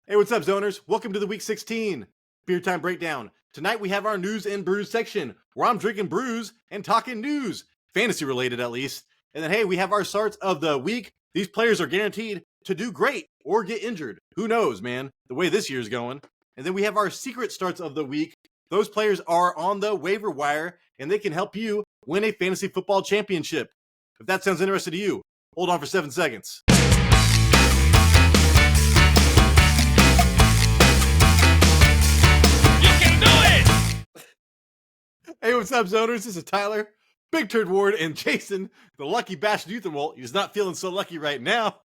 Hey, what's up, zoners? Welcome to the Week 16 Beer Time Breakdown. Tonight we have our News and Brews section, where I'm drinking brews and talking news, fantasy related at least. And then, hey, we have our starts of the week. These players are guaranteed to do great or get injured. Who knows, man, the way this year's going. And then we have our secret starts of the week. Those players are on the waiver wire, and they can help you win a fantasy football championship. If that sounds interesting to you, hold on for 7 seconds. Hey, what's up, zoners? This is Tyler, Big Turd Ward, and Jason, the lucky Bash Newtonwalt. He's not feeling so lucky right now.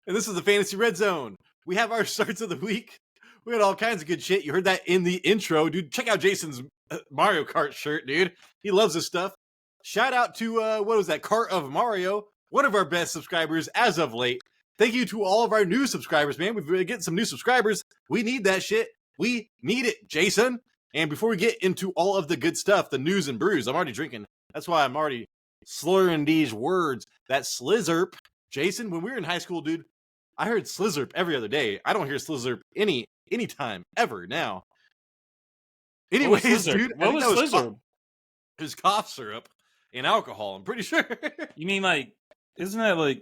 And this is the Fantasy Red Zone. We have our starts of the week. We had all kinds of good shit. You heard that in the intro. Dude, check out Jason's Mario Kart shirt, dude. He loves this stuff. Shout out to, what was that, Kart of Mario, one of our best subscribers as of late. Thank you to all of our new subscribers, man. We've been getting some new subscribers. We need that shit. We need it, Jason. And before we get into all of the good stuff, the news and brews, I'm already drinking. That's why I'm already slurring these words. That Slizzurp. Jason, when we were in high school, dude, I heard Slizzurp every other day. I don't hear Slizzurp anytime, ever now. Anyways, dude, what was Slizzurp? It was cough syrup and alcohol, I'm pretty sure. You mean like, isn't that like,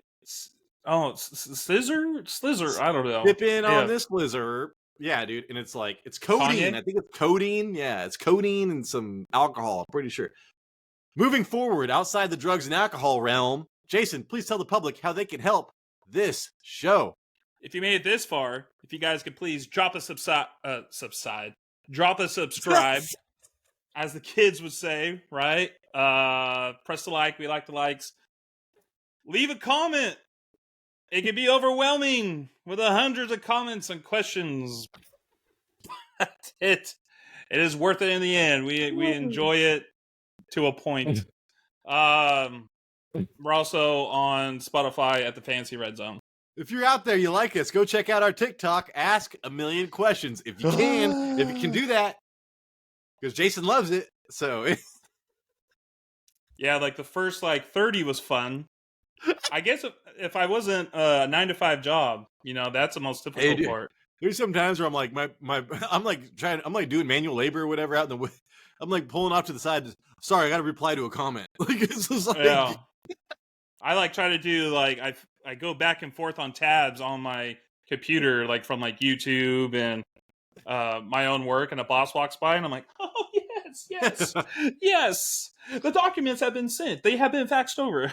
Slizzer? I don't know. Dip in on this Slizzurp. Yeah, dude, and it's like, it's codeine. I think it's codeine. Yeah, it's codeine and some alcohol, I'm pretty sure. Moving forward, outside the drugs and alcohol realm, Jason, please tell the public how they can help this show. If you made it this far, if you guys could please drop a subscribe, as the kids would say, right? Press the like. We like the likes. Leave a comment. It can be overwhelming with the hundreds of comments and questions. That's it. It is worth it in the end. We enjoy it to a point. We're also on Spotify at the Fantasy Red Zone. If you're out there, you like us, go check out our TikTok, Ask a Million Questions. If you can do that, because Jason loves it. So, yeah, like the first 30 was fun. I guess if I wasn't a 9-to-5 job, that's the most difficult part. There's some times where I'm like, I'm doing manual labor or whatever out in the way. I'm like pulling off to the side. Sorry, I got to reply to a comment. It's just like, yeah. I try to do I go back and forth on tabs on my computer, from YouTube and my own work, and a boss walks by and I'm like, oh yes, yes, the documents have been sent. They have been faxed over.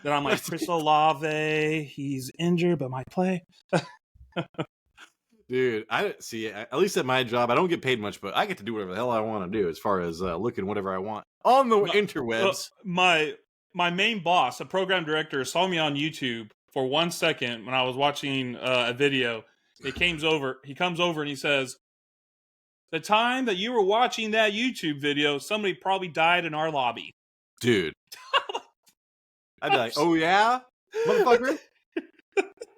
Then I'm like, Chris Olave, he's injured, but might play. Dude, I see. At least at my job, I don't get paid much, but I get to do whatever the hell I want to do as far as looking whatever I want on the interwebs. My main boss, a program director, saw me on YouTube for 1 second when I was watching a video. He comes over and he says, the time that you were watching that YouTube video, somebody probably died in our lobby. Dude. I'd be like, oh yeah? Motherfucker?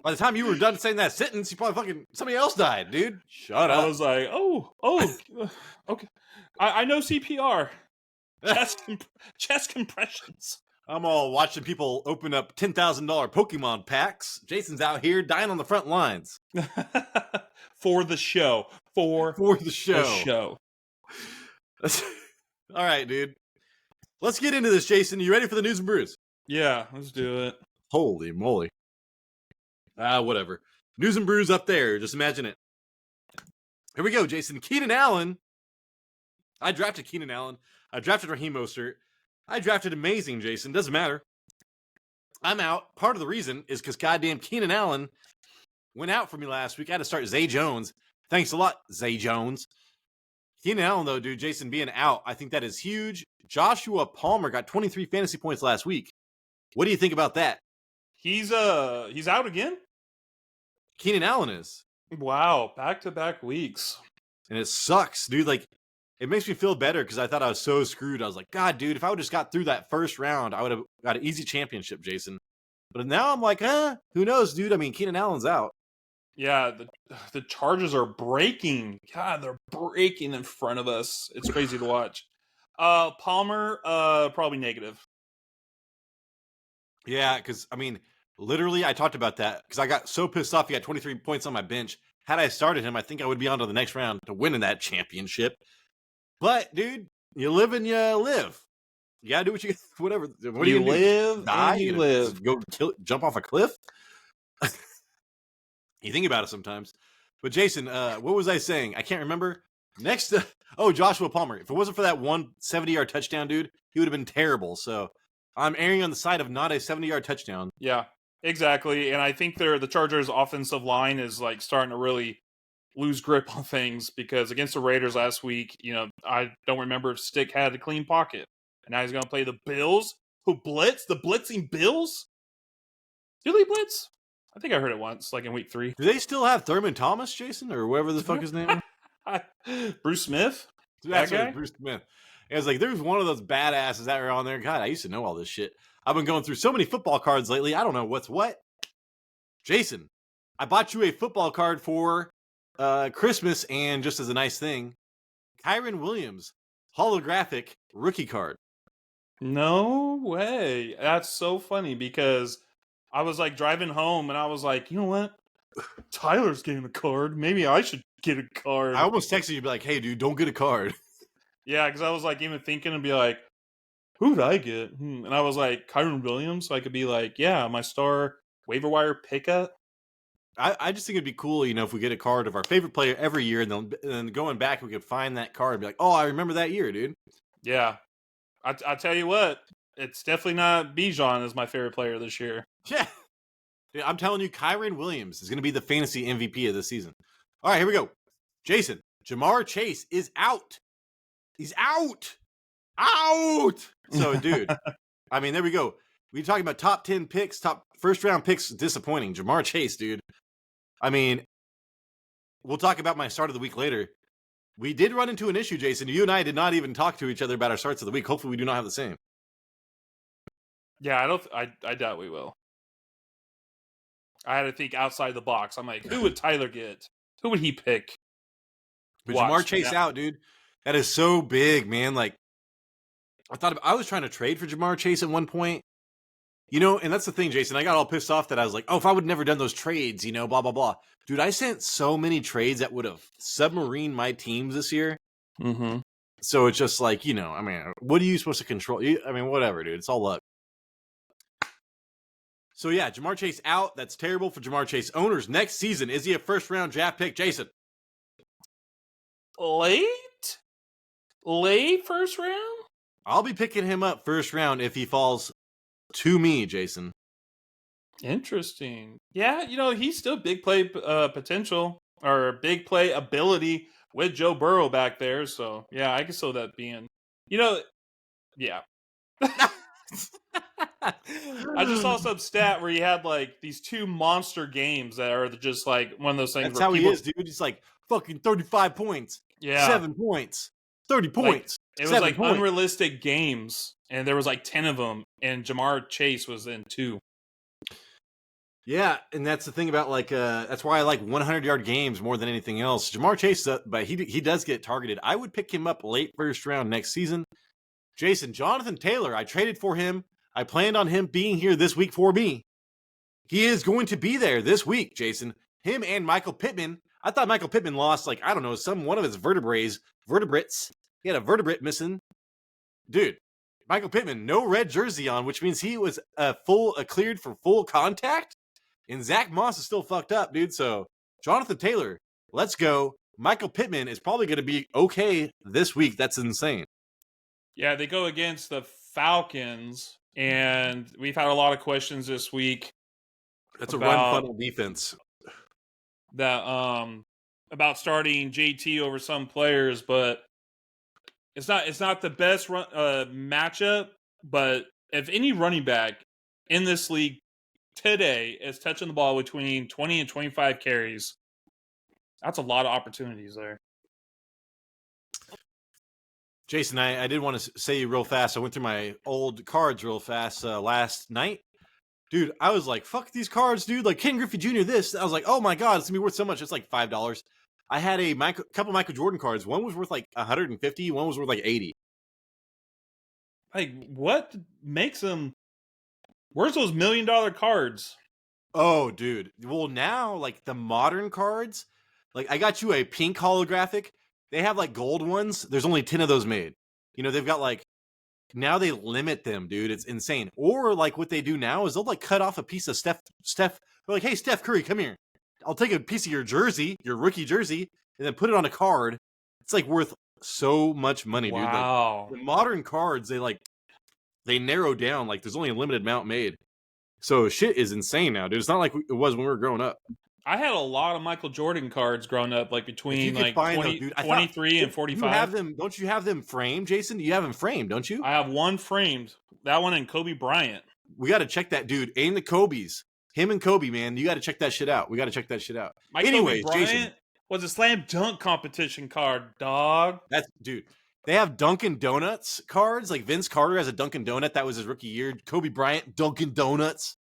By the time you were done saying that sentence, you probably somebody else died, dude. Shut up. I was like, oh, okay. I know CPR. Chest compressions. I'm all watching people open up $10,000 Pokemon packs. Jason's out here dying on the front lines. For the show. For the show. All right, dude. Let's get into this, Jason. You ready for the news and brews? Yeah, let's do it. Holy moly. Whatever. News and brews up there. Just imagine it. Here we go, Jason. Keenan Allen. I drafted Keenan Allen. I drafted Raheem Mostert. I drafted amazing, Jason. Doesn't matter. I'm out. Part of the reason is because goddamn Keenan Allen went out for me last week. I had to start Zay Jones. Thanks a lot, Zay Jones. Keenan Allen, though, dude, Jason being out, I think that is huge. Joshua Palmer got 23 fantasy points last week. What do you think about that? He's out again? Keenan Allen is. Wow, back-to-back weeks. And it sucks, dude. It makes me feel better because I thought I was so screwed. I was like, God, dude, if I would have just got through that first round, I would have got an easy championship, Jason. But now I'm like, who knows, dude? I mean, Keenan Allen's out. Yeah, the Chargers are breaking. God, they're breaking in front of us. It's crazy to watch. Palmer, probably negative. Yeah, because, I mean, Literally, I talked about that because I got so pissed off. He got 23 points on my bench. Had I started him, I think I would be on to the next round to win in that championship. But, dude, you live and you live. You gotta do what you whatever. What are you You gonna do? live Die? and you You gonna live. go jump off a cliff? You think about it sometimes. But Jason, what was I saying? I can't remember. Next, Joshua Palmer. If it wasn't for that 170-yard touchdown, dude, he would have been terrible. So I'm erring on the side of not a 70-yard touchdown. Yeah, exactly. And I think the Chargers' offensive line is like starting to really lose grip on things because against the Raiders last week, I don't remember if Stick had a clean pocket. And now he's going to play the Bills, who blitz, the blitzing Bills. Do they blitz? I think I heard it once, like in week 3. Do they still have Thurman Thomas, Jason, or whatever the fuck his name is? Bruce Smith? That's That guy? right, Bruce Smith. It was like, there's one of those badasses that were on there. God, I used to know all this shit. I've been going through so many football cards lately. I don't know what's what. Jason, I bought you a football card for Christmas, and just as a nice thing, Kyron Williams, holographic rookie card. No way. That's so funny because I was like driving home and I was like, you know what? Tyler's getting a card. Maybe I should get a card. I almost texted you, be like, hey, dude, don't get a card. Yeah, because I was like even thinking and be like, who did I get? And I was like, Kyron Williams. So I could be like, yeah, my star waiver wire pickup. I just think it'd be cool, if we get a card of our favorite player every year, and then going back, we could find that card and be like, oh, I remember that year, dude. Yeah. I tell you what, it's definitely not Bijan as my favorite player this year. Yeah. I'm telling you, Kyron Williams is going to be the fantasy MVP of this season. All right, here we go. Jason, Jamar Chase is out. He's out. Out. So, dude, I mean, there we go. We talking about top 10 picks, top first-round picks, disappointing. Jamar Chase, dude. I mean, we'll talk about my start of the week later. We did run into an issue, Jason. You and I did not even talk to each other about our starts of the week. Hopefully, we do not have the same. Yeah, I doubt we will. I had to think outside the box. I'm like, who would Tyler get? Who would he pick? But Jamar Chase out, dude. That is so big, man. Like, I was trying to trade for Jamar Chase at one point. And that's the thing, Jason. I got all pissed off that I was like, oh, if I would have never done those trades, blah, blah, blah. Dude, I sent so many trades that would have submarined my teams this year. Mm-hmm. So it's just like, I mean, what are you supposed to control? I mean, whatever, dude. It's all luck. So, yeah, Jamar Chase out. That's terrible for Jamar Chase owners. Next season, is he a first-round draft pick, Jason? Late first round? I'll be picking him up first round if he falls to me, Jason. Interesting. Yeah, he's still big play potential or big play ability with Joe Burrow back there. So, yeah, I can see that being, yeah. I just saw some stat where he had like these 2 monster games that are just like one of those things. That's how he is, dude. He's like fucking 35 points. Yeah. 7 points. 30 points. It was like points. Unrealistic games, and there was like 10 of them, and Jamar Chase was in 2. Yeah, and that's the thing about like that's why I like 100-yard games more than anything else. Jamar Chase, but he does get targeted. I would pick him up late first round next season. Jason, Jonathan Taylor, I traded for him. I planned on him being here this week for me. He is going to be there this week, Jason. Him and Michael Pittman. I thought Michael Pittman lost, like, I don't know, one of his vertebrates. He had a vertebrate missing. Dude, Michael Pittman, no red jersey on, which means he was cleared for full contact. And Zach Moss is still fucked up, dude. So, Jonathan Taylor, let's go. Michael Pittman is probably going to be okay this week. That's insane. Yeah, they go against the Falcons, and we've had a lot of questions this week. That's a run funnel defense. That about starting JT over some players, but it's not the best matchup. But if any running back in this league today is touching the ball between 20 and 25 carries, that's a lot of opportunities there. Jason, I did want to say real fast. I went through my old cards real fast last night. Dude, I was like, fuck these cards, dude. Like Ken Griffey Jr. this. I was like, oh my God, it's going to be worth so much. It's like $5. I had a couple Michael Jordan cards. One was worth like $150. One was worth like $80. Like, what makes them? Where's those $1 million cards? Oh, dude. Well, now like the modern cards, like I got you a pink holographic. They have like gold ones. There's only 10 of those made. They've got like now they limit them, dude. It's insane. Or like what they do now is they'll like cut off a piece of Steph. They're like, hey, Steph Curry, come here. I'll take a piece of your jersey, your rookie jersey, and then put it on a card. It's like worth so much money, dude. Like Wow. the modern cards, they narrow down. Like there's only a limited amount made. So shit is insane now, dude. It's not like it was when we were growing up. I had a lot of Michael Jordan cards growing up, like If you between could like find 20, those, dude, I thought 23 and you 45. have them. Don't you have them framed, Jason? You have them framed, don't you? I have one framed. That one and Kobe Bryant. We got to check that, dude. And the Kobe's, him and Kobe, man. You got to check that shit out. We got to check that shit out. My Anyways, Kobe Bryant Jason, was a slam dunk competition card, dog. that's dude. They have Dunkin' Donuts cards. Like Vince Carter has a Dunkin' Donut. That was his rookie year. Kobe Bryant, Dunkin' Donuts.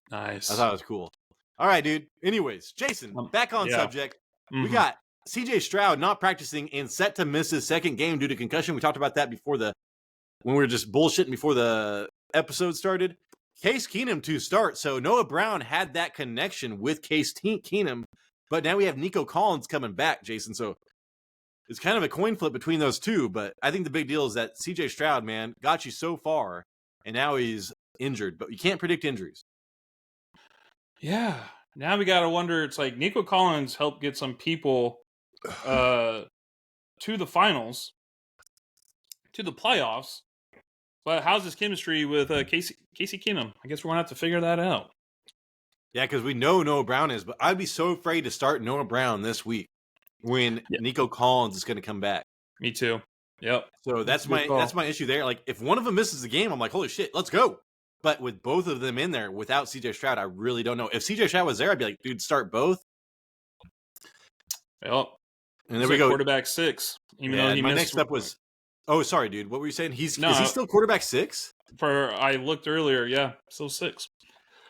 Nice. I thought it was cool. All right, dude. Anyways, Jason, back on yeah. subject. We got CJ Stroud not practicing and set to miss his second game due to concussion. We talked about that when we were just bullshitting before the episode started. Case Keenum to start. So Noah Brown had that connection with Case Keenum, but now we have Nico Collins coming back, Jason. So it's kind of a coin flip between those two, but I think the big deal is that CJ Stroud, man, got you so far, and now he's injured, but you can't predict injuries. Yeah. Now we got to wonder. It's like Nico Collins helped get some people to the finals, to the playoffs. But how's his chemistry with Casey Keenum? I guess we're going to have to figure that out. Yeah, because we know Noah Brown is, but I'd be so afraid to start Noah Brown this week when Nico Collins is going to come back. Me too. Yep. So that's my issue there. Like if one of them misses the game, I'm like, holy shit, let's go. But with both of them in there, without CJ Stroud, I really don't know. If CJ Stroud was there, I'd be like, dude, start both. Yep. And there we go. Quarterback 6. Even though he my missed. next up was, oh, sorry, dude. What were you saying? Is he still quarterback 6? I looked earlier. Yeah, still 6.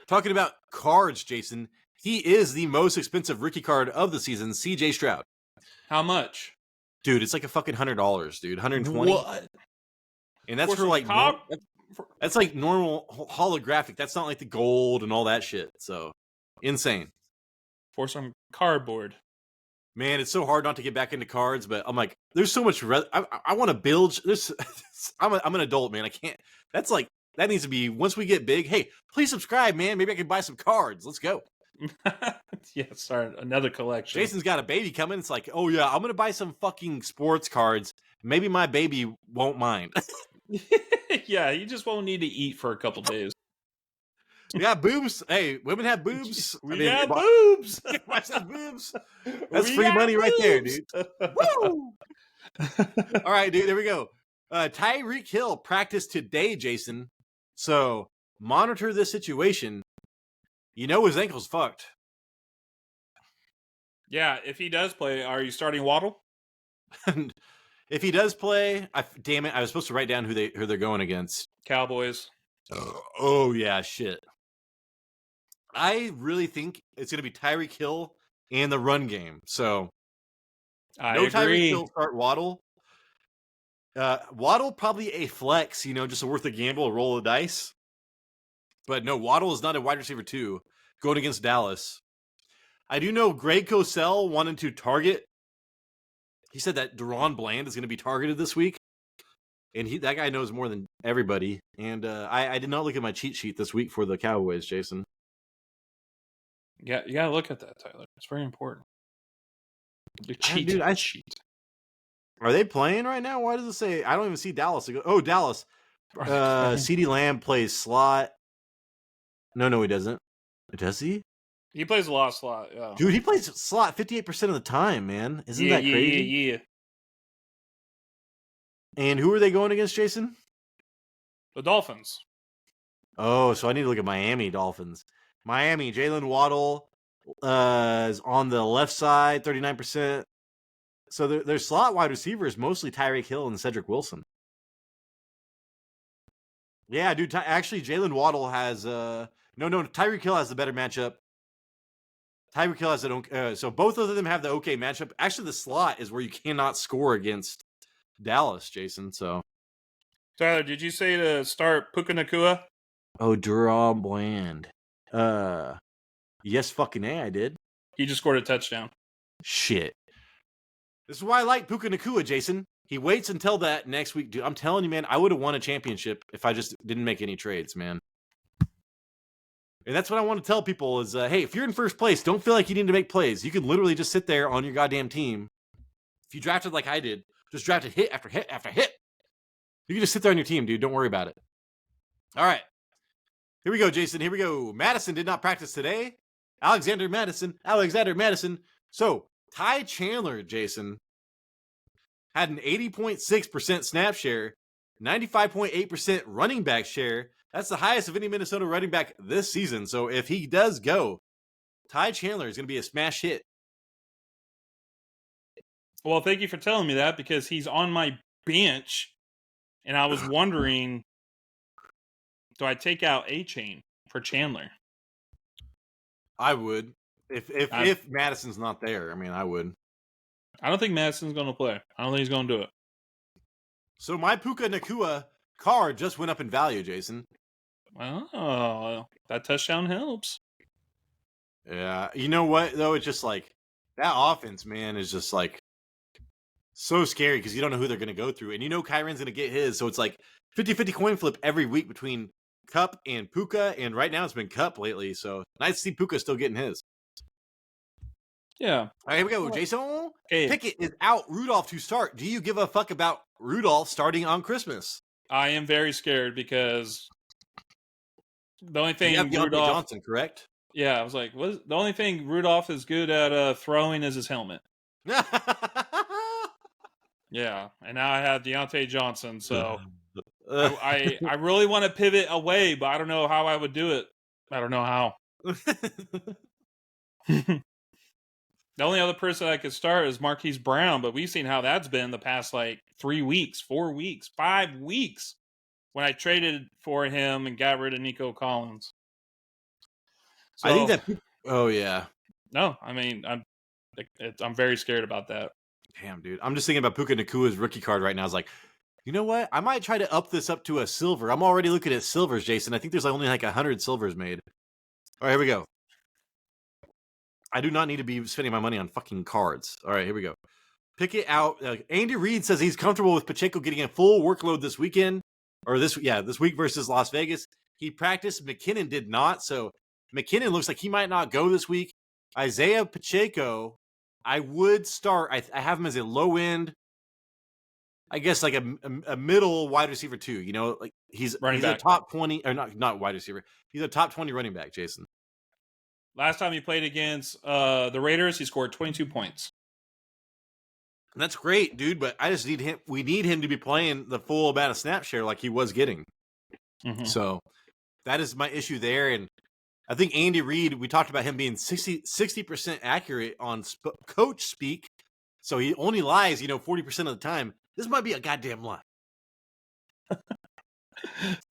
Talking about cards, Jason. He is the most expensive rookie card of the season, CJ Stroud. How much? Dude, it's like a fucking $100, dude. 120. What? And that's for like that's like normal holographic. That's not like the gold and all that shit. So insane. For some cardboard. Man, it's so hard not to get back into cards, but I'm like, there's so much. I want to build. I'm an adult, man. I can't. That's like that needs to be once we get big. Hey, please subscribe, man. Maybe I can buy some cards. Let's go. Yeah, start another collection. Jason's got a baby coming. It's like, oh yeah, I'm gonna buy some fucking sports cards. Maybe my baby won't mind. Yeah, you just won't need to eat for a couple days. We got boobs. Hey, women have boobs. We got boobs. Watch those boobs. That's free money right there, dude. Woo! All right, dude. There we go. Tyreek Hill practiced today, Jason. So monitor this situation. You know his ankle's fucked. Yeah, if he does play, are you starting Waddle? If he does play, damn it, I was supposed to write down who they're going against. Cowboys. Oh yeah, shit. I really think it's going to be Tyreek Hill and the run game. So I no agree. Tyreek Hill, start Waddle. Waddle probably a flex, just worth a gamble, a roll of dice. But no, Waddle is not a wide receiver 2 going against Dallas. I do know Greg Cosell wanted to target. He said that Deron Bland is going to be targeted this week. And that guy knows more than everybody. And I did not look at my cheat sheet this week for the Cowboys, Jason. Yeah, you got to look at that, Tyler. It's very important. The cheat sheet. Are they playing right now? Why does it say? I don't even see Dallas. Oh, Dallas. CeeDee Lamb plays slot. No, he doesn't. Does he? He plays a lot of slot, yeah. Dude, he plays slot 58% of the time, man. Isn't that crazy? Yeah. And who are they going against, Jason? The Dolphins. Oh, so I need to look at Miami Dolphins. Miami, Jalen Waddle is on the left side, 39%. So their slot wide receivers mostly Tyreek Hill and Cedric Wilson. Yeah, dude. Actually, Jalen Waddle has no. Tyreek Hill has the better matchup. Tyreek Hill has so both of them have the okay matchup. Actually, the slot is where you cannot score against Dallas, Jason. So, Tyler, did you say to start Puka Nacua? Oh, Deron Bland. Yes, fucking A, I did. He just scored a touchdown. Shit. This is why I like Puka Nakua, Jason. He waits until that next week. Dude, I'm telling you, man, I would have won a championship if I just didn't make any trades, man. And that's what I want to tell people is, hey, if you're in first place, don't feel like you need to make plays. You can literally just sit there on your goddamn team. If you drafted like I did, just drafted hit after hit after hit. You can just sit there on your team, dude. Don't worry about it. All right. Here we go, Jason. Here we go. Madison did not practice today. Alexander Madison. So, Ty Chandler, Jason, had an 80.6% snap share, 95.8% running back share. That's the highest of any Minnesota running back this season. So if he does go, Ty Chandler is going to be a smash hit. Well, thank you for telling me that because he's on my bench, and I was wondering, do I take out A-Chain for Chandler? I would. If Madison's not there, I mean, I would. I don't think Madison's going to play. I don't think he's going to do it. So my Puka Nakua card just went up in value, Jason. Oh, that touchdown helps. Yeah. You know what, though? It's just like that offense, man, is just like so scary because you don't know who they're going to go through. And you know Kyron's going to get his. So it's like 50-50 coin flip every week between Cup and Puka. And right now it's been Cup lately. So nice to see Puka still getting his. Yeah. All right, here we go. Jason Hey. Pickett is out. Rudolph to start. Do you give a fuck about Rudolph starting on Christmas? I am very scared because the only thing You have Deontay Rudolph Johnson, correct? Yeah, I was like, the only thing Rudolph is good at throwing is his helmet. Yeah, and now I have Deontay Johnson, so I really want to pivot away, but I don't know how I would do it. I don't know how. The only other person I could start is Marquise Brown, but we've seen how that's been the past, 3 weeks, 4 weeks, 5 weeks when I traded for him and got rid of Nico Collins. So, I think that... Oh, yeah. No, I mean, I'm very scared about that. Damn, dude. I'm just thinking about Puka Nakua's rookie card right now. I was like, you know what? I might try to up this up to a silver. I'm already looking at silvers, Jason. I think there's only 100 silvers made. All right, here we go. I do not need to be spending my money on fucking cards. All right, here we go. Pick it out. Andy Reid says he's comfortable with Pacheco getting a full workload this weekend. Or this week versus Las Vegas. He practiced. McKinnon did not. So McKinnon looks like he might not go this week. Isaiah Pacheco, I would start. I have him as a low end, I guess like a middle wide receiver too. You know, like he's a top 20 or not wide receiver. He's a top 20 running back, Jason. Last time he played against the Raiders, he scored 22 points. And that's great, dude. But I just need him. We need him to be playing the full amount of snap share like he was getting. Mm-hmm. So that is my issue there. And I think Andy Reid, we talked about him being 60% accurate on coach speak. So he only lies, 40% of the time. This might be a goddamn lie.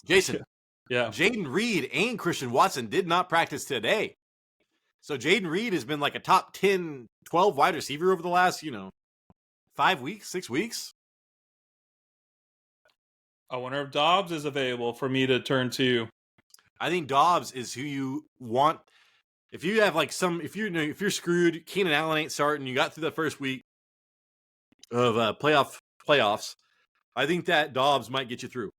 Jason. Yeah. Jaden Reed and Christian Watson did not practice today. So Jaden Reed has been like a top 10, 12 wide receiver over the last, 5 weeks, 6 weeks. I wonder if Dobbs is available for me to turn to. I think Dobbs is who you want. If you have if you're screwed, Keenan Allen ain't starting. You got through the first week of playoffs. I think that Dobbs might get you through.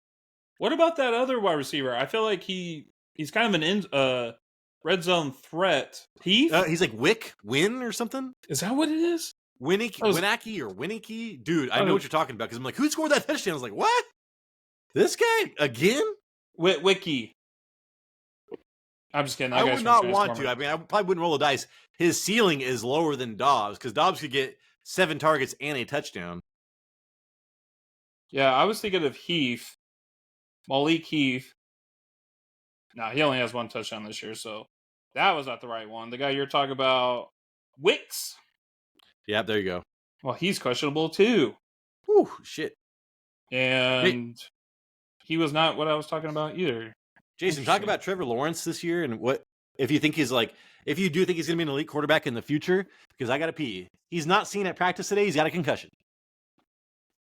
What about that other wide receiver? I feel like he's kind of an red zone threat. Heath? He's like Win or something. Is that what it is? Winnicky? Dude, I know what you're talking about because I'm like, who scored that touchdown? I was like, what? This guy again? Wiki. I'm just kidding. I would not want to. I mean, I probably wouldn't roll the dice. His ceiling is lower than Dobbs because Dobbs could get 7 targets and a touchdown. Yeah, I was thinking of Heath. Malik Heath. No, he only has 1 touchdown this year, so that was not the right one. The guy you're talking about, Wicks. Yeah, there you go. Well, he's questionable too. Whew, shit. And he was not what I was talking about either. Jason, talk about Trevor Lawrence this year and what if you think if you do think he's going to be an elite quarterback in the future, because I got to pee. He's not seen at practice today. He's got a concussion.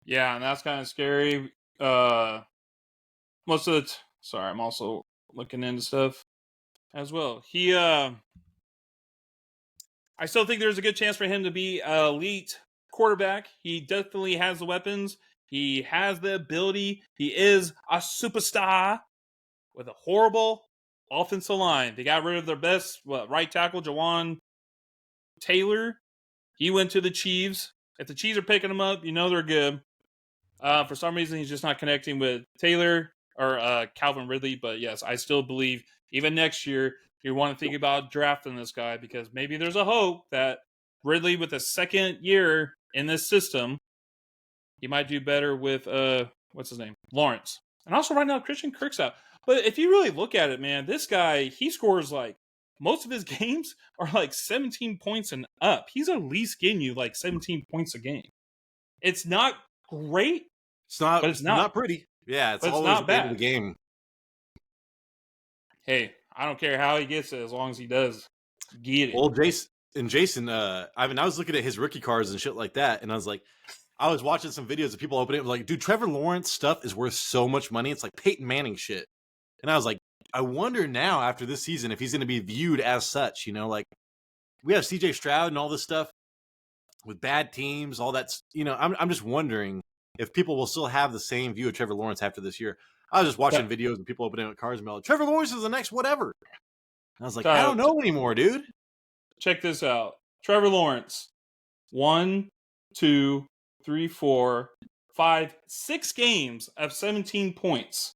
Yeah, and that's kind of scary. Sorry, I'm also looking into stuff as well. I still think there's a good chance for him to be an elite quarterback. He definitely has the weapons. He has the ability. He is a superstar with a horrible offensive line. They got rid of their best right tackle, Jawan Taylor. He went to the Chiefs. If the Chiefs are picking him up, you know they're good. For some reason, he's just not connecting with Taylor or Calvin Ridley. But yes, I still believe even next year, you want to think about drafting this guy because maybe there's a hope that Ridley, with a second year in this system, he might do better with what's his name, Lawrence. And also right now, Christian Kirk's out. But if you really look at it, man, this guy, he scores like most of his games are like 17 points and up. He's at least getting you like 17 points a game. It's not great. It's not, but it's not pretty. Yeah, it's but it's always not at the end of bad. the game. Hey, I don't care how he gets it as long as he does get it. Well, Jason, I was looking at his rookie cards and shit like that, and I was like, I was watching some videos of people opening it, like, dude, Trevor Lawrence stuff is worth so much money. It's like Peyton Manning shit. And I was like, I wonder now after this season if he's going to be viewed as such. You know, like we have CJ Stroud and all this stuff with bad teams, all that. You know, I'm just wondering if people will still have the same view of Trevor Lawrence after this year. I was just watching videos of people opening up cards and be like, Trevor Lawrence is the next whatever. And I was like, I don't know anymore, dude. Check this out. Trevor Lawrence. 1, 2, 3, 4, 5, 6 games of 17 points.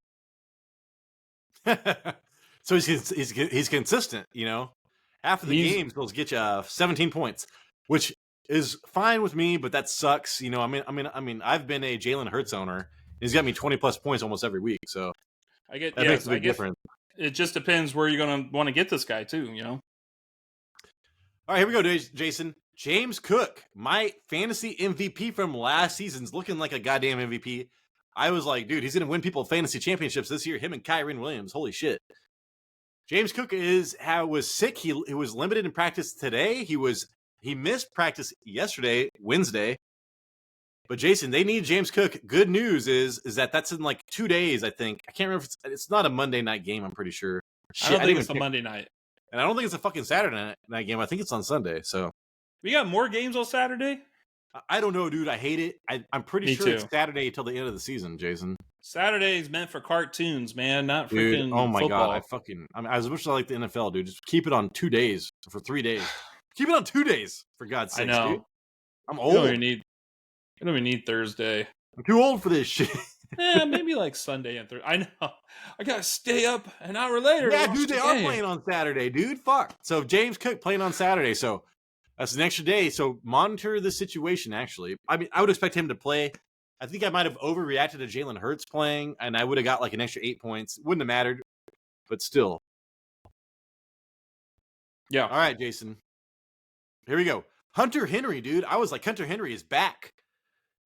So he's consistent, you know. After the games, they'll get you 17 points, which is fine with me, but that sucks. You know, I mean, I've been a Jalen Hurts owner. He's got me 20 plus points almost every week, so that makes a big difference. It just depends where you're going to want to get this guy too, you know. All right, here we go, Jason. James Cook, my fantasy MVP from last season's looking like a goddamn MVP. I was like, dude, he's going to win people fantasy championships this year. Him and Kyren Williams. Holy shit. James Cook was sick. He was limited in practice today. He missed practice yesterday, Wednesday. But Jason, they need James Cook. Good news is that that's in like 2 days, I think. I can't remember if it's not a Monday night game, I'm pretty sure. I don't think it's a Monday night. And I don't think it's a fucking Saturday night game. I think it's on Sunday. So we got more games on Saturday? I don't know, dude. I hate it. I'm pretty sure it's Saturday until the end of the season, Jason. Saturday is meant for cartoons, man, not freaking oh my football. God, I as much as I like the NFL, dude. Just keep it on 2 days for 3 days. Keep it on 2 days, for God's sake, dude. I'm old. You don't even need Thursday. I'm too old for this shit. Yeah, maybe like Sunday and Thursday. I know. I gotta stay up an hour later. Yeah, dude, they are playing on Saturday, dude. Fuck. So James Cook playing on Saturday, so that's an extra day. So monitor the situation, actually. I mean, I would expect him to play. I think I might have overreacted to Jalen Hurts playing, and I would have got like an extra 8 points. Wouldn't have mattered, but still. Yeah. All right, Jason. Here we go. Hunter Henry, dude. I was like, Hunter Henry is back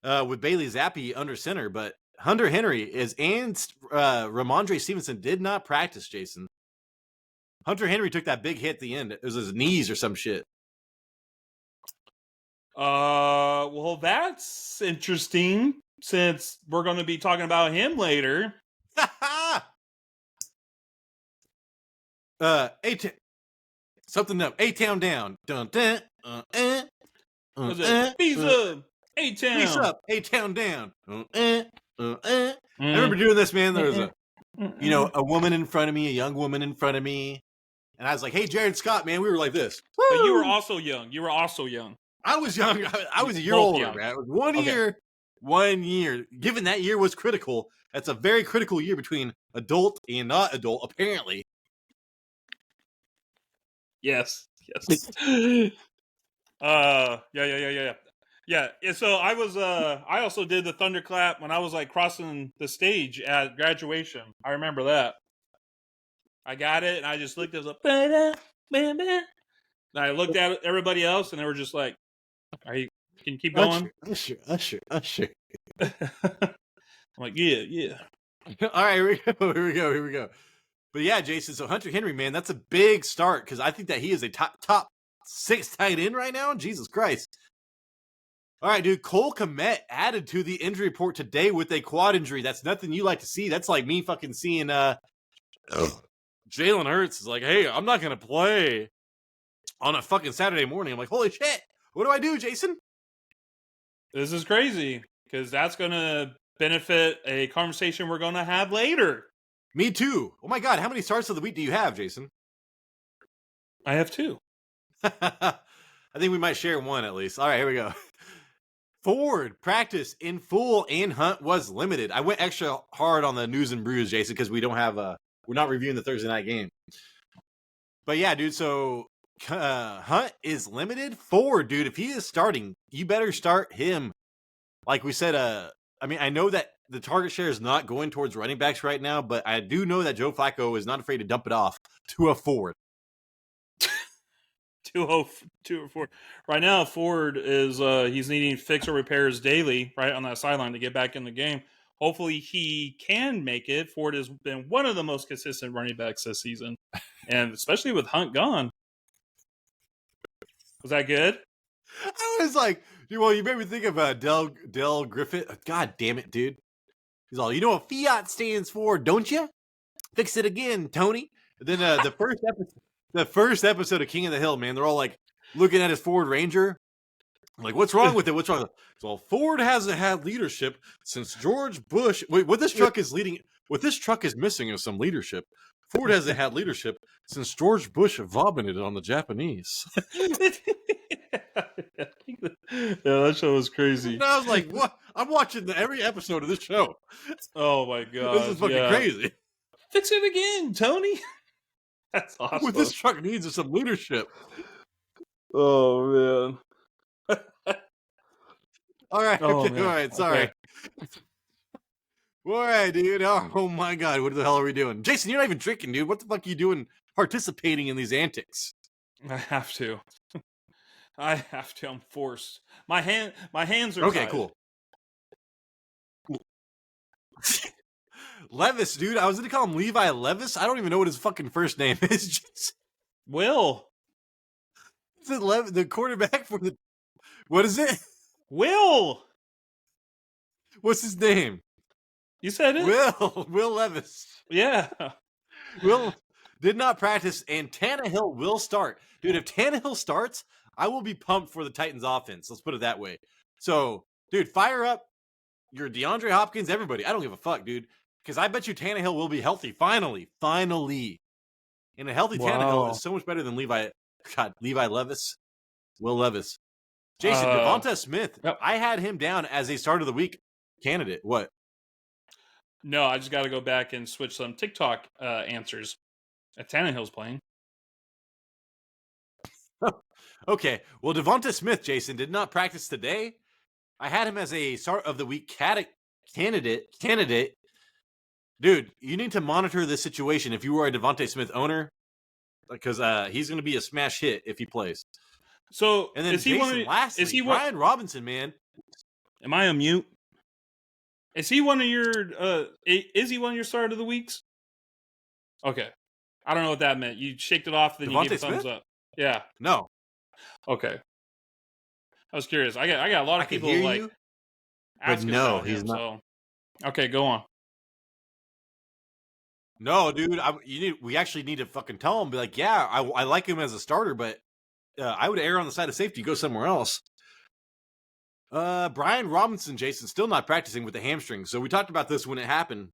with Bailey Zappi under center, but Hunter Henry and Ramondre Stevenson did not practice, Jason. Hunter Henry took that big hit at the end. It was his knees or some shit. Well, that's interesting since we're going to be talking about him later. Something up. A-Town down. Dun, dun, Peace up. A-Town. Peace up. A-Town down. I remember doing this, man. There was a woman in front of me, a young woman in front of me. And I was like, hey, Jared Scott, man. We were like this. But you were also young. I was young. I was a year older, man. It was 1 year. 1 year. Given that year was critical, that's a very critical year between adult and not adult, apparently. Yes. Yeah. Yeah. So I also did the thunderclap when I was like crossing the stage at graduation. I remember that. I got it, and I just looked at it, and I looked at everybody else, and they were just like, can you keep going? Usher. I'm like, yeah. All right, here we go. But yeah, Jason, so Hunter Henry, man, that's a big start because I think that he is a top 6 tight end right now. Jesus Christ. All right, dude, Cole Kmet added to the injury report today with a quad injury. That's nothing you like to see. That's like me fucking seeing Jalen Hurts is like, hey, I'm not going to play. on a fucking Saturday morning. I'm like, holy shit, what do I do, Jason? This is crazy because that's going to benefit a conversation we're going to have later. Me too. Oh my god, how many starts of the week do you have, Jason? I have 2. I think we might share one at least. All right, here we go. Ford practice in full and Hunt was limited. I went extra hard on the news and brews, Jason, because we don't have we're not reviewing the Thursday night game. But yeah, dude, so Hunt is limited. Ford, dude, if he is starting, you better start him. Like we said, I mean, I know that the target share is not going towards running backs right now, but I do know that Joe Flacco is not afraid to dump it off to a Ford. 204. Right now, Ford is he's needing fix or repairs daily, right, on that sideline to get back in the game. Hopefully he can make it. Ford has been one of the most consistent running backs this season. And especially with Hunt gone. Was that good? I was like, well, you made me think of Del Griffith. God damn it, dude. He's all, you know what Fiat stands for, don't you? Fix it again, Tony. And then the first episode of King of the Hill, man, they're all like looking at his Ford Ranger. I'm like, what's wrong with it? What's wrong with it? So Ford hasn't had leadership since George Bush. Wait, what this truck is missing is some leadership. Ford hasn't had leadership since George Bush vomited on the Japanese. Yeah, that show was crazy. And I was like, what? I'm watching every episode of this show. Oh my god. This is fucking crazy. Fix it again, Tony. That's awesome. What this truck needs is some leadership. Oh man. All right. Oh, Okay, man. all right. Sorry. Okay. All right, dude. Oh my god. What the hell are we doing? Jason, you're not even drinking, dude. What the fuck are you doing participating in these antics? I have to. I'm forced. My hands are Okay, tied. cool. Levis, dude. I was gonna call him Levi Levis. I don't even know what his fucking first name is. Will. Is it the quarterback for the? What is it? Will. What's his name? You said it. Will Levis. Yeah. Will did not practice, and Tannehill will start, dude. If Tannehill starts, I will be pumped for the Titans offense. Let's put it that way. So, dude, fire up your DeAndre Hopkins, everybody. I don't give a fuck, dude. Because I bet you Tannehill will be healthy. Finally. And a healthy Tannehill is so much better than Levi Levis. Will Levis. Jason, Devonta Smith. Yep. I had him down as a start of the week candidate. What? No, I just got to go back and switch some TikTok answers. Tannehill's playing. Okay. Well, Devonta Smith, Jason, did not practice today. I had him as a start of the week candidate. Dude, you need to monitor this situation if you are a Devonta Smith owner, because he's going to be a smash hit if he plays. So, and then is he Jason, lastly, Brian Robinson, man. Am I on mute? Is he one of your start of the weeks? Okay. I don't know what that meant. You shaked it off, then you gave a thumbs up. Yeah. No. Okay. I was curious. I got a lot of people like you, asking but no, about him, he's not. So. Okay, go on. No, dude, we actually need to fucking tell him. Be like, yeah, I like him as a starter, but I would err on the side of safety. Go somewhere else. Brian Robinson, Jason, still not practicing with the hamstring. So we talked about this when it happened.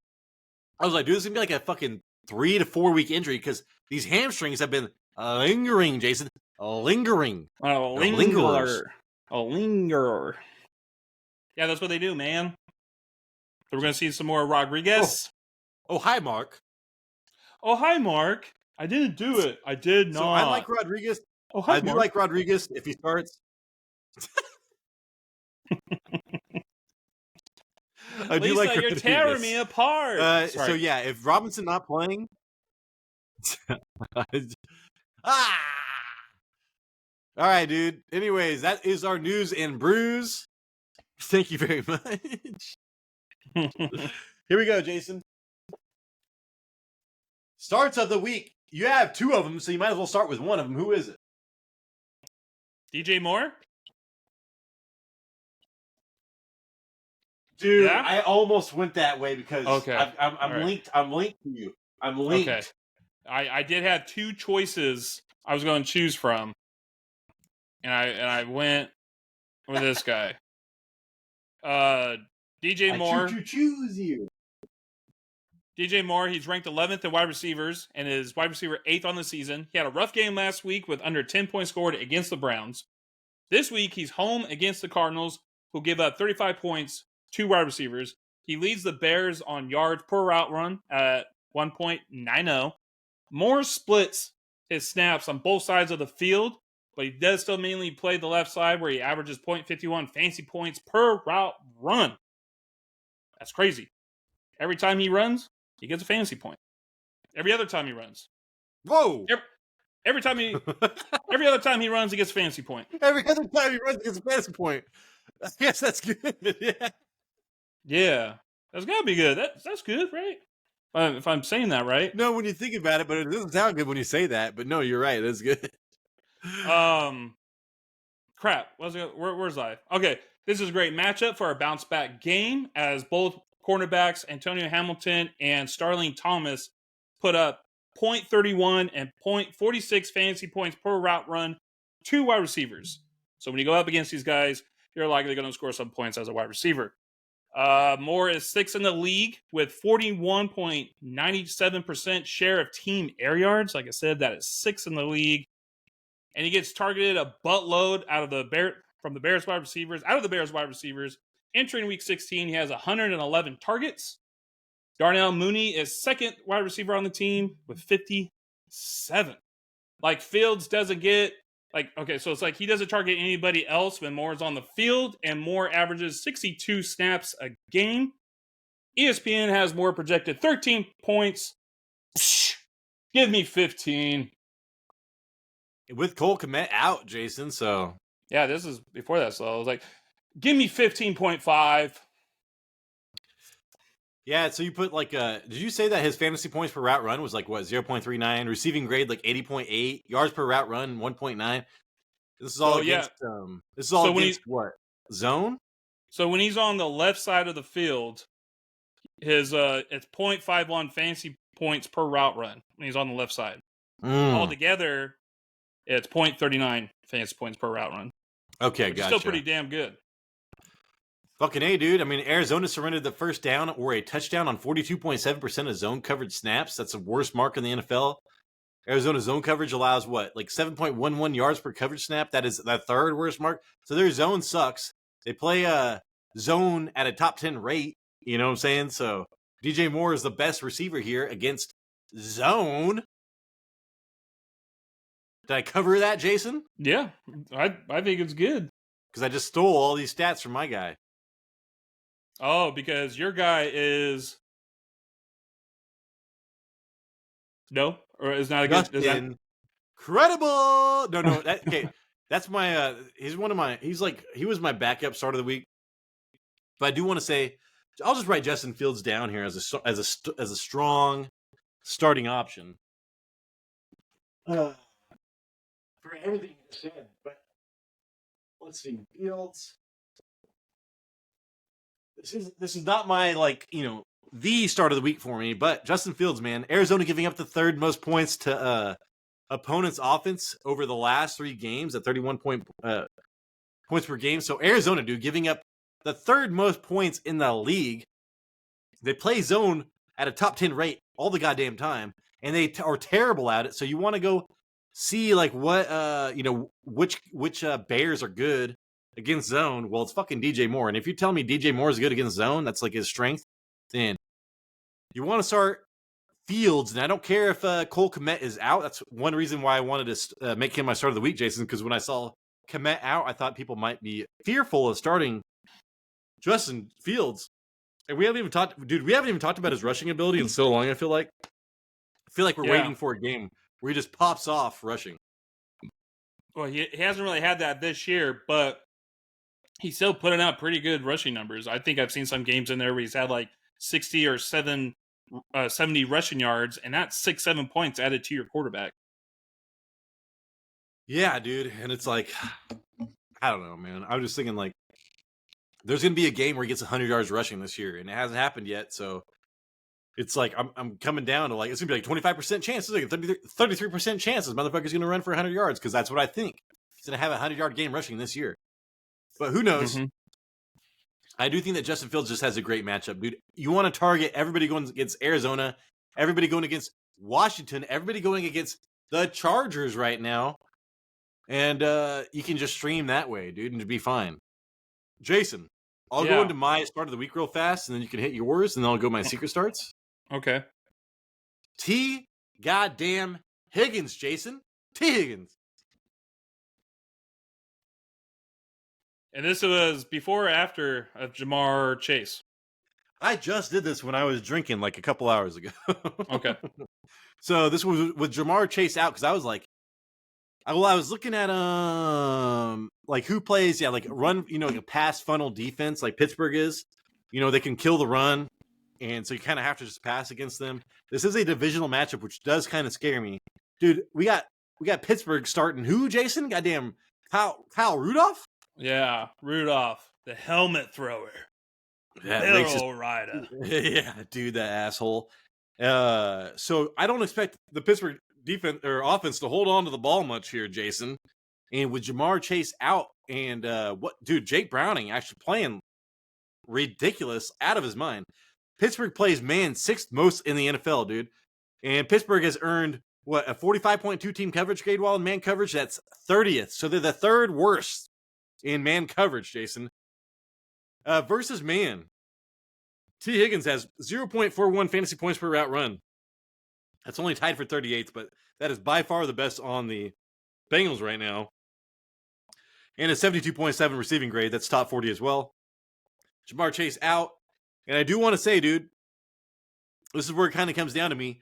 I was like, dude, this is gonna be like a fucking 3 to 4 week injury because these hamstrings have been lingering, Jason. Lingering. A lingerer. Yeah, that's what they do, man. So we're gonna see some more Rodriguez. Oh, hi, Mark. Oh, hi, Mark. I didn't do it. I did not. So I like Rodriguez. Oh, hi, I do like Rodriguez if he starts. I do like you're tearing me apart. So yeah, if Robinson not playing, all right, dude. Anyways, that is our news and brews. Thank you very much. Here we go, Jason. Starts of the week. You have 2 of them, so you might as well start with one of them. Who is it? DJ Moore? Dude, yeah? I almost went that way because I'm right. linked. I'm linked to you. I'm linked. Okay. I did have 2 choices I was going to choose from. and I went with this guy. DJ Moore. Choose you. DJ Moore, he's ranked 11th in wide receivers and is wide receiver 8th on the season. He had a rough game last week with under 10 points scored against the Browns. This week, he's home against the Cardinals, who give up 35 points to wide receivers. He leads the Bears on yards per route run at 1.90. Moore splits his snaps on both sides of the field, but he does still mainly play the left side where he averages 0.51 fantasy points per route run. That's crazy. Every time he runs, he gets a fantasy point. Every other time he runs. Whoa! Every other time he runs, he gets a fantasy point. Every other time he runs, he gets a fantasy point. I guess that's good. Yeah. Yeah. That's got to be good. That's good, right? If I'm saying that right. No, when you think about it, but it doesn't sound good when you say that. But no, you're right. That's good. Crap. Where's I? Okay. This is a great matchup for our bounce back game as both cornerbacks Antonio Hamilton and Starling Thomas put up 0.31 and 0.46 fantasy points per route run to wide receivers. So when you go up against these guys, you're likely going to score some points as a wide receiver. Moore is 6th in the league with 41.97% share of team air yards. Like I said, that is 6th in the league. And he gets targeted a buttload from the Bears wide receivers. Out of the Bears wide receivers, entering week 16, he has 111 targets. Darnell Mooney is second wide receiver on the team with 57. Like Fields doesn't get so it's like he doesn't target anybody else when Moore is on the field, and Moore averages 62 snaps a game. ESPN has Moore projected 13 points. Psh, give me 15. With Cole Kmet out, Jason, so. Yeah, this is before that, so I was like, give me 15.5. Yeah, so you put did you say that his fantasy points per route run was 0.39, receiving grade 80.8, yards per route run 1.9? This is all against what? Zone? So when he's on the left side of the field, his it's 0.51 fantasy points per route run when he's on the left side. Altogether, it's 0.39 fantasy points per route run. Okay, which gotcha. Still pretty damn good. Fucking A, dude. I mean, Arizona surrendered the first down or a touchdown on 42.7% of zone coverage snaps. That's the worst mark in the NFL. Arizona zone coverage allows 7.11 yards per coverage snap. That is the third worst mark. So their zone sucks. They play zone at a top 10 rate. You know what I'm saying? So DJ Moore is the best receiver here against zone. Did I cover that, Jason? Yeah, I think it's good. Because I just stole all these stats from my guy. Oh, because your guy is no, or is not a good. Incredible. No. Okay, that's my. He's one of my. He was my backup start of the week. But I do want to say, I'll just write Justin Fields down here as a strong starting option. For everything you said, but let's see, Fields. This is not my the start of the week for me, but Justin Fields, man, Arizona giving up the third most points to opponent's offense over the last 3 games at 31 points per game. So Arizona, dude, giving up the third most points in the league. They play zone at a top 10 rate all the goddamn time, and they are terrible at it. So you want to go see what which Bears are good against zone. Well, it's fucking DJ Moore. And if you tell me DJ Moore is good against zone, that's his strength, then you want to start Fields. And I don't care if Cole Kmet is out. That's one reason why I wanted to make him my start of the week, Jason, because when I saw Kmet out, I thought people might be fearful of starting Justin Fields. And we haven't even talked about his rushing ability in so long, I feel like. We're waiting for a game where he just pops off rushing. Well, he hasn't really had that this year, but he's still putting out pretty good rushing numbers. I think I've seen some games in there where he's had 60 or 70 rushing yards, and that's 6-7 points added to your quarterback. Yeah, dude. And it's I don't know, man. I was just thinking there's going to be a game where he gets 100 yards rushing this year, and it hasn't happened yet. So it's I'm coming down to it's going to be 25% chance. It's 33% chance this motherfucker's going to run for 100 yards because that's what I think. he's going to have a 100-yard game rushing this year. But who knows? Mm-hmm. I do think that Justin Fields just has a great matchup, dude. You want to target everybody going against Arizona, everybody going against Washington, everybody going against the Chargers right now. And you can just stream that way, dude, and be fine. Jason, I'll go into my start of the week real fast, and then you can hit yours, and then I'll go my secret starts. Okay. T. Goddamn Higgins, Jason. T. Higgins. And this was before or after of Jamar Chase? I just did this when I was drinking like a couple hours ago. Okay. So this was with Jamar Chase out because I was like, I was looking at like who plays, like run, like a pass funnel defense like Pittsburgh is. They can kill the run, and so you kind of have to just pass against them. This is a divisional matchup, which does kind of scare me, dude. We got Pittsburgh starting who, Jason? Goddamn, Kyle Rudolph. Yeah, Rudolph, the helmet thrower. Barrel rider. Yeah, dude, that asshole. So I don't expect the Pittsburgh defense or offense to hold on to the ball much here, Jason. And with Jamar Chase out, and Jake Browning actually playing ridiculous, out of his mind. Pittsburgh plays man sixth most in the NFL, dude. And Pittsburgh has earned a 45.2 team coverage grade while in man coverage. That's 30th. So they're the third worst in man coverage, Jason. Versus man, T. Higgins has 0.41 fantasy points per route run. That's only tied for 38th, but that is by far the best on the Bengals right now. And a 72.7 receiving grade. That's top 40 as well. Jamar Chase out. And I do want to say, dude, this is where it kind of comes down to me.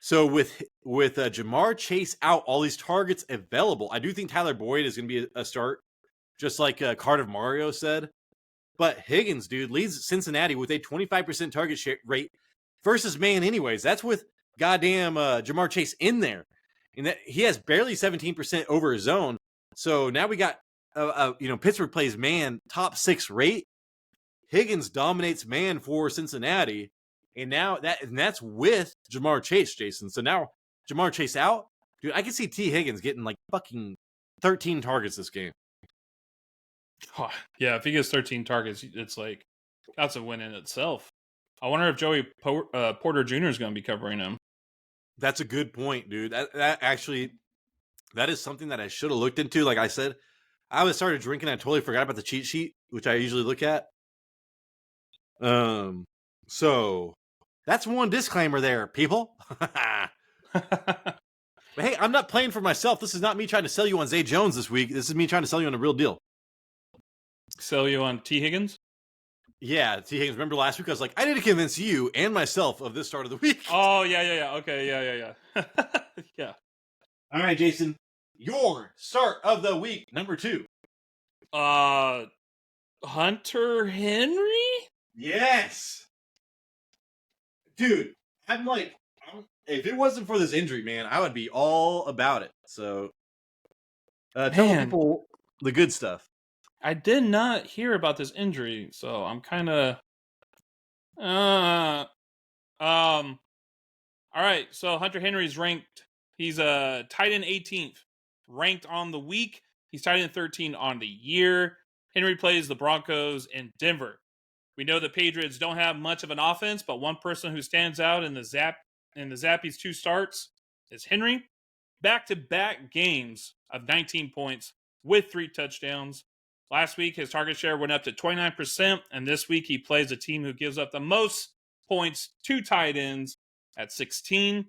So with Jamar Chase out, all these targets available, I do think Tyler Boyd is going to be a start, just like Cardiff Mario said. But Higgins, dude, leads Cincinnati with a 25% target rate versus man anyways. That's with goddamn Jamar Chase in there. And that he has barely 17% over his zone. So now we got, Pittsburgh plays man top 6 rate. Higgins dominates man for Cincinnati. And now that's with Jamar Chase, Jason. So now Jamar Chase out. Dude, I can see T. Higgins getting like fucking 13 targets this game. Oh, yeah, if he gets 13 targets, it's like, that's a win in itself. I wonder if Joey Porter Jr. is going to be covering him. That's a good point, dude. That is something that I should have looked into. Like I said, I started drinking. I totally forgot about the cheat sheet, which I usually look at. So that's one disclaimer there, people. But hey, I'm not playing for myself. This is not me trying to sell you on Zay Jones this week. This is me trying to sell you on a real deal. Sell you on T. Higgins? Yeah, T. Higgins. Remember last week I was like, I need to convince you and myself of this start of the week. Oh, yeah. Okay, yeah. Yeah. All right, Jason. Your start of the week, number 2. Hunter Henry? Yes. Dude, I'm like, if it wasn't for this injury, man, I would be all about it. So, tell people the good stuff. I did not hear about this injury, so I'm kind of... All right, so Hunter Henry's ranked. He's tight end 18th. Ranked on the week. He's tight end 13 on the year. Henry plays the Broncos in Denver. We know the Patriots don't have much of an offense, but one person who stands out in the Zappy's 2 starts is Henry. Back-to-back games of 19 points with 3 touchdowns. Last week, his target share went up to 29%, and this week he plays a team who gives up the most points to tight ends at 16.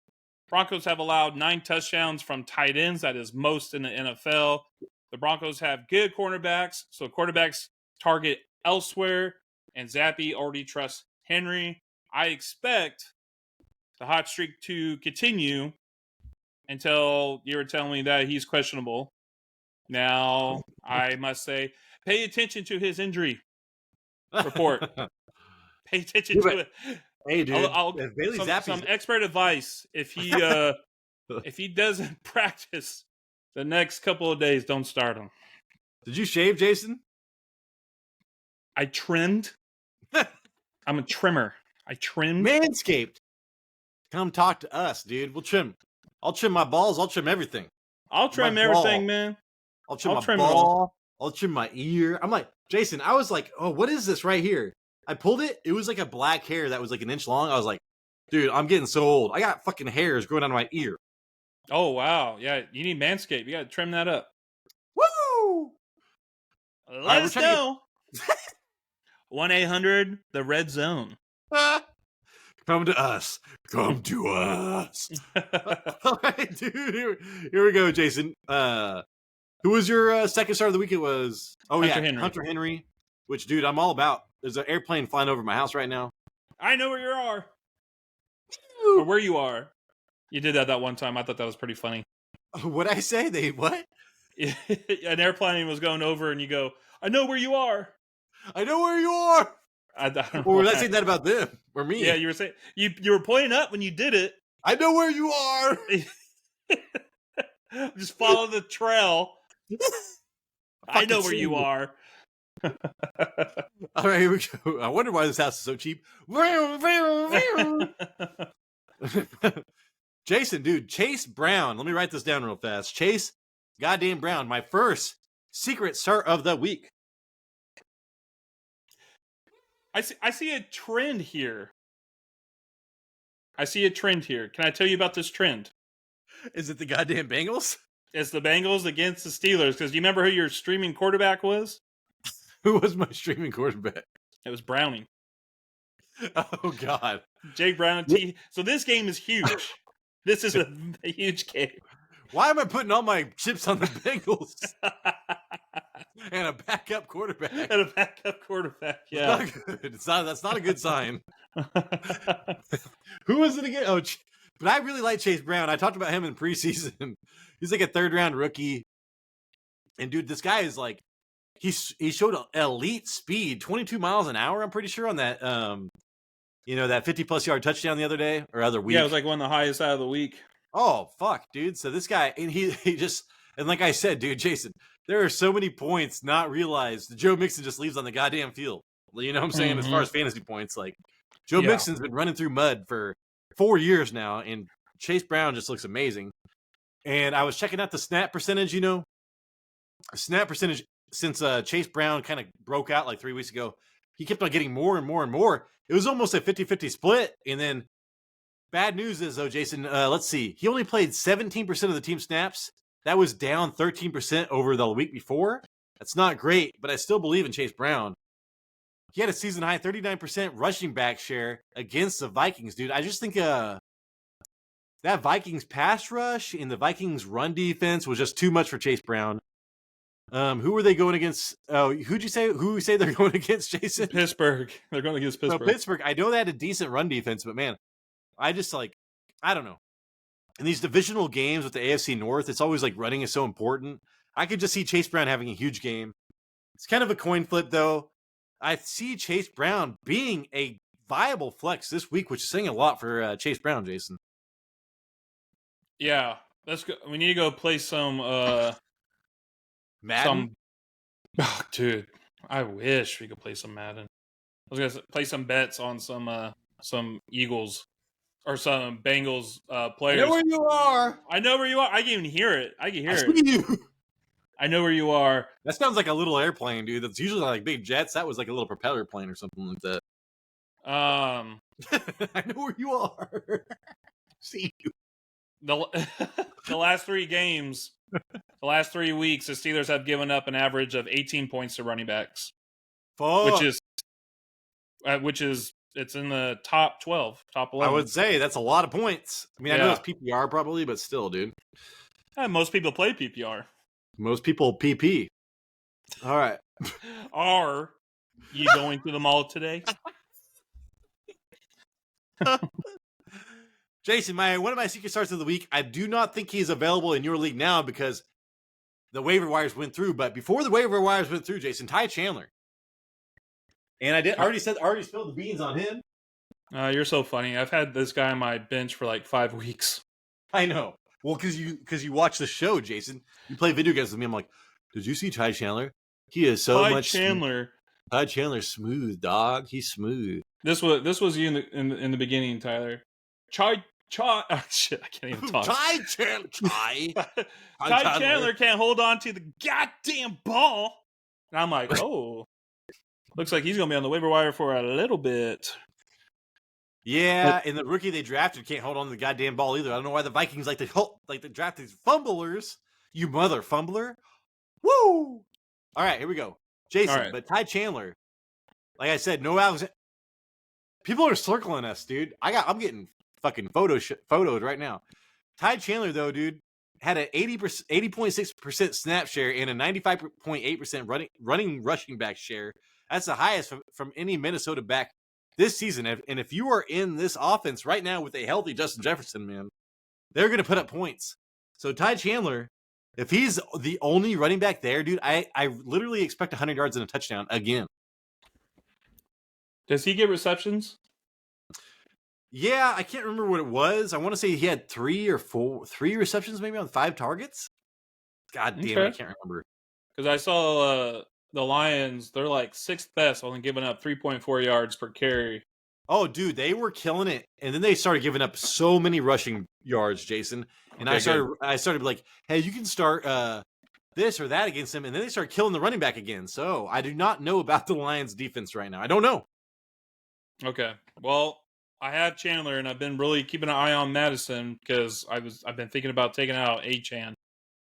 Broncos have allowed 9 touchdowns from tight ends. That is most in the NFL. The Broncos have good cornerbacks, so quarterbacks target elsewhere, and Zappy already trusts Henry. I expect the hot streak to continue until you were telling me that he's questionable. Now, I must say, pay attention to his injury report. Pay attention to it. Hey, dude. Some expert advice. If he doesn't practice the next couple of days, don't start him. Did you shave, Jason? I trimmed. I'm a trimmer. I trimmed. Manscaped. Come talk to us, dude. We'll trim. I'll trim my balls. I'll trim everything. I'll trim everything, man. I'll trim I'll my trim it all. ball. I'll trim my ear. I'm like, Jason, I was like, oh, what is this right here? I pulled it. It was like a black hair that was like an inch long. I was like, dude, I'm getting so old. I got fucking hairs growing out of my ear. Oh wow, yeah. You need Manscaped. You got to trim that up. Woo! Let we're us trying to know. 1-800 the Red Zone. Come to us. Come to us. All right, dude. Here we go, Jason. Who was your second star of the week? It was Hunter Henry. Which, dude, I'm all about. There's an airplane flying over my house right now. I know where you are. Or where you are. You did that one time. I thought that was pretty funny. What'd I say? They what? An airplane was going over, and you go, "I know where you are." I know where you are. I don't know. Or was I saying that about them or me? Yeah, you were saying you were pointing up when you did it. I know where you are. Just follow the trail. I know where you are. All right, here we go. I wonder why this house is so cheap. Jason, dude, Chase Brown. Let me write this down real fast. Chase goddamn Brown, my first secret start of the week. I see a trend here. Can I tell you about this trend? Is it the goddamn Bengals? It's the Bengals against the Steelers. Because do you remember who your streaming quarterback was? Who was my streaming quarterback? It was Browning. Oh, God. Jake Brown. So this game is huge. This is a huge game. Why am I putting all my chips on the Bengals? And a backup quarterback. Yeah. It's not good. That's not a good sign. Who was it again? Oh, but I really like Chase Brown. I talked about him in preseason. He's like a third-round rookie. And, dude, this guy is like, he showed elite speed, 22 miles an hour, I'm pretty sure, on that, that 50-plus yard touchdown the other day or other week. Yeah, it was like one of the highest out of the week. Oh, fuck, dude. So this guy, and he just, and like I said, dude, Jason, there are so many points not realized. Joe Mixon just leaves on the goddamn field. You know what I'm saying? As far as fantasy points, like Joe Mixon's been running through mud for 4 years now, and Chase Brown just looks amazing. And I was checking out the snap percentage, snap percentage since Chase Brown kind of broke out like 3 weeks ago. He kept on getting more and more and more. It was almost a 50-50 split. And then bad news is, though, Jason, let's see. He only played 17% of the team snaps. That was down 13% over the week before. That's not great, but I still believe in Chase Brown. He had a season-high 39% rushing back share against the Vikings, dude. I just think that Vikings pass rush and the Vikings run defense was just too much for Chase Brown. Who were they going against? Oh, who say they're going against, Jason? Pittsburgh. They're going against Pittsburgh. So Pittsburgh, I know they had a decent run defense, but man, I just I don't know. In these divisional games with the AFC North, it's always like running is so important. I could just see Chase Brown having a huge game. It's kind of a coin flip, though. I see Chase Brown being a viable flex this week, which is saying a lot for Chase Brown, Jason. Yeah, let's go. We need to go play some Madden. Dude, I wish we could play some Madden. I was gonna play some bets on some Eagles or some Bengals players. I know where you are. I know where you are. I can even hear it. I can hear I it. see you. I know where you are. That sounds like a little airplane, dude. That's usually like big jets. That was like a little propeller plane or something like that. I know where you are. See you. The last 3 games, the last 3 weeks, the Steelers have given up an average of 18 points to running backs. Fuck. Which is it's in the top 12, top 11. I would say that's a lot of points. I mean, I know it's PPR probably, but still, dude. Most people play PPR. Most people PP. All right. Are you going to the mall today? Jason, one of my secret starts of the week, I do not think he's available in your league now because the waiver wires went through. But before the waiver wires went through, Jason, Ty Chandler. And I already spilled the beans on him. You're so funny. I've had this guy on my bench for like 5 weeks. I know. Well, because you watch the show, Jason. You play video games with me. I'm like, did you see Ty Chandler? He is so much Chandler. Ty Chandler's smooth, dog. He's smooth. This was you in the beginning, Tyler. shit, I can't even talk. Ty Chandler. Ty Chandler can't hold on to the goddamn ball. And I'm like, oh, looks like he's going to be on the waiver wire for a little bit. Yeah, and the rookie they drafted can't hold on to the goddamn ball either. I don't know why the Vikings like to draft these fumblers. You mother fumbler. Woo! All right, here we go. Jason, All right. but Ty Chandler, like I said, no Alex. People are circling us, dude. I'm getting fucking photos right now. Ty Chandler, though, dude, had an 80.6% snap share and a 95.8% running rushing back share. That's the highest from any Minnesota back this season. And if you are in this offense right now with a healthy Justin Jefferson, man, they're going to put up points. So Ty Chandler, if he's the only running back there, dude, I literally expect 100 yards and a touchdown again. Does he get receptions? Yeah, I can't remember what it was. I want to say he had 3 receptions maybe on 5 targets. God damn it, I can't remember. Because I saw the Lions, they're like 6th best, only giving up 3.4 yards per carry. Oh, dude, they were killing it. And then they started giving up so many rushing yards, Jason. And I started like, hey, you can start this or that against him. And then they started killing the running back again. So I do not know about the Lions defense right now. I don't know. Okay. Well, I have Chandler, and I've been really keeping an eye on Madison because I've been thinking about taking out Achane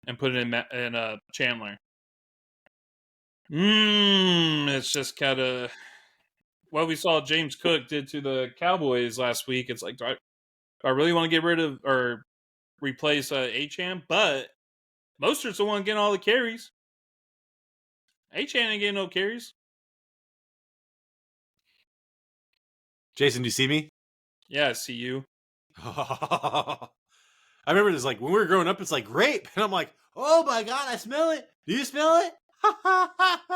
and putting in Chandler. It's just kind of what we saw James Cook did to the Cowboys last week. It's like, do I really want to get rid of or replace Achane? But Mostert's the one getting all the carries. Achane ain't getting no carries. Jason, do you see me? Yeah, I see you. I remember this, like, when we were growing up, it's like grape. And I'm like, oh my God, I smell it. Do you smell it?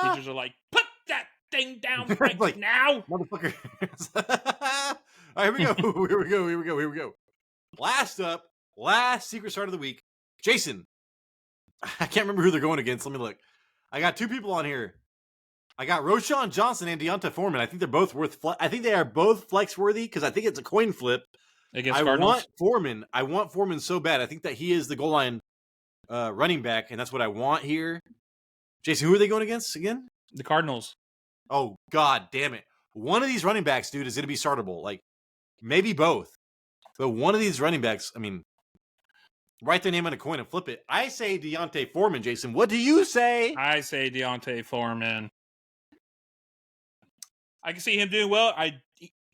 Teachers are like, put that thing down right like, now. Motherfucker. All right, here we go. Here we go. Last secret start of the week. Jason. I can't remember who they're going against. Let me look. I got 2 people on here. I got Roschon Johnson and Deonta Foreman. I think they're both I think they are both flex worthy because I think it's a coin flip. Against Cardinals? I want Foreman so bad. I think that he is the goal line running back, and that's what I want here. Jason, who are they going against again? The Cardinals. Oh, God damn it. One of these running backs, dude, is going to be startable. Like, maybe both. But one of these running backs, I mean, write their name on a coin and flip it. I say Deonta Foreman, Jason. What do you say? I say Deonta Foreman. I can see him doing well.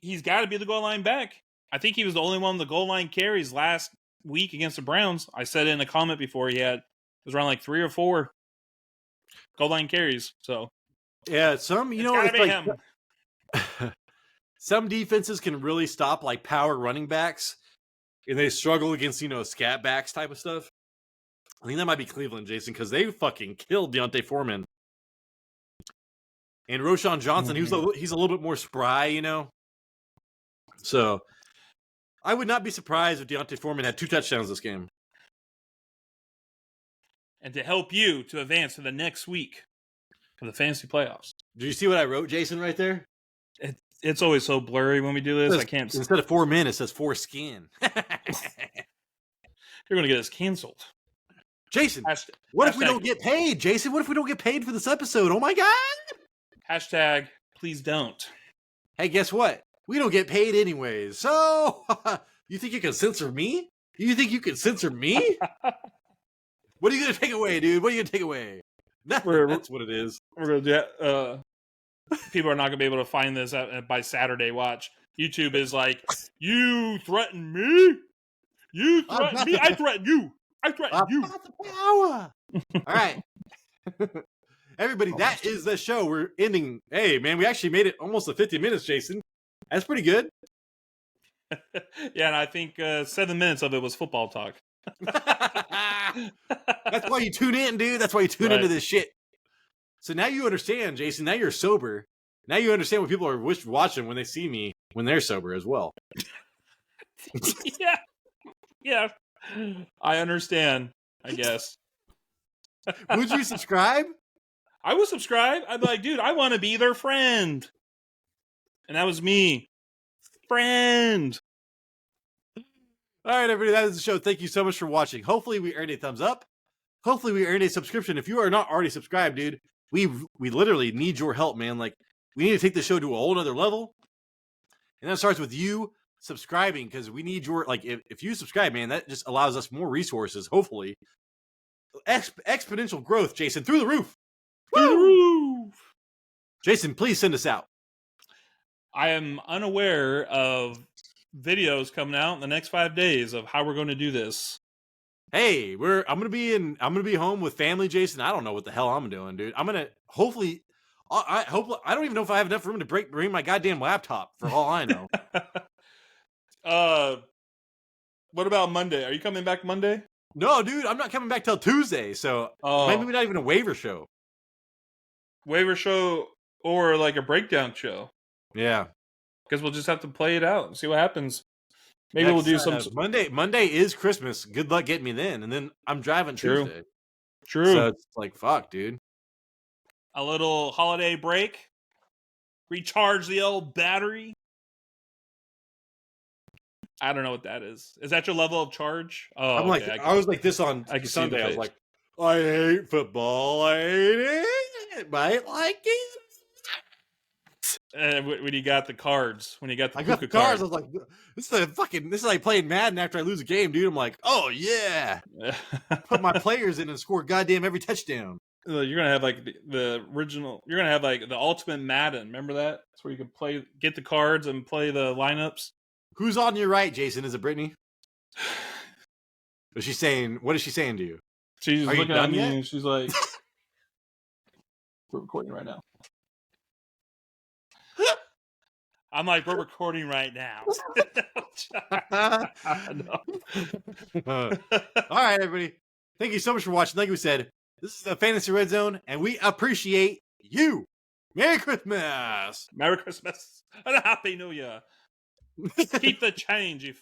He's got to be the goal line back. I think he was the only one with the goal line carries last week against the Browns. I said it in a comment before. It was around like 3 or 4 goal line carries. So yeah, it's like him. Some defenses can really stop like power running backs, and they struggle against scat backs type of stuff. I think that might be Cleveland, Jason, because they fucking killed Deonta Foreman. And Roschon Johnson, he's a little bit more spry, So I would not be surprised if Deonta Foreman had 2 touchdowns this game. And to help you to advance to the next week for the fantasy playoffs. Do you see what I wrote, Jason, right there? It's always so blurry when we do this. I can't. Instead of 4 men, it says 4 skin. You're going to get us canceled. Jason, what if we don't get paid? Jason, what if we don't get paid for this episode? Oh, my God. Hashtag, please don't. Hey, guess what? We don't get paid anyways. So, you think you can censor me? You think you can censor me? What are you going to take away, dude? What are you going to take away? That's what it is. We're going to people are not going to be able to find this by Saturday. Watch. YouTube is like, you threaten me? You threaten me? I threaten you. I threaten you. Got the power. All right. Everybody, that is the show. We're ending. Hey, man, we actually made it almost to 50 minutes, Jason. That's pretty good. Yeah, and I think 7 minutes of it was football talk. That's why you tune in, dude. That's why you tune into this shit. So now you understand, Jason. Now you're sober. Now you understand what people are watching when they see me when they're sober as well. Yeah. I understand, I guess. Would you subscribe? I would subscribe. I'd be like, dude, I want to be their friend. And that was me. Friend. All right, everybody, that is the show. Thank you so much for watching. Hopefully, we earned a thumbs up. Hopefully, we earned a subscription. If you are not already subscribed, dude, we literally need your help, man. Like, we need to take the show to a whole nother level. And that starts with you subscribing, because we need your, like, if you subscribe, man, that just allows us more resources, hopefully. Exponential growth, Jason, through the roof. Through the roof. Jason, please send us out. I am unaware of videos coming out in the next 5 days of how we're going to do this. Hey, I'm gonna be home with family, Jason. I don't know what the hell I'm doing, dude. I'm gonna hopefully I don't even know if I have enough room to bring my goddamn laptop, for all I know. What about Monday? Are you coming back Monday? No, dude, I'm not coming back till Tuesday, so maybe not even a waiver show. Waiver show or like a breakdown show. Yeah. Because we'll just have to play it out and see what happens. Maybe we'll do some Monday is Christmas. Good luck getting me then. And then I'm driving Tuesday. True. So it's like, fuck, dude. A little holiday break. Recharge the old battery. I don't know what that is. Is that your level of charge? Oh, I'm like, I was like this on Sunday. I was like, I hate football. I hate it. Might like it. When you got the cards, when you got the cards, I was like, this is like playing Madden after I lose a game, dude. I'm like, oh yeah. Put my players in and score goddamn every touchdown. You're gonna have like the original. You're gonna have like the ultimate Madden. Remember that? It's where you can get the cards and play the lineups. Who's on your right, Jason? Is it Brittany? What is she saying to you? She's looking at me and she's like, "We're recording right now." I'm like, "We're recording right now." All right, everybody. Thank you so much for watching. Like we said, this is the Fantasy Red Zone, and we appreciate you. Merry Christmas. Merry Christmas and a Happy New Year. Keep the change, you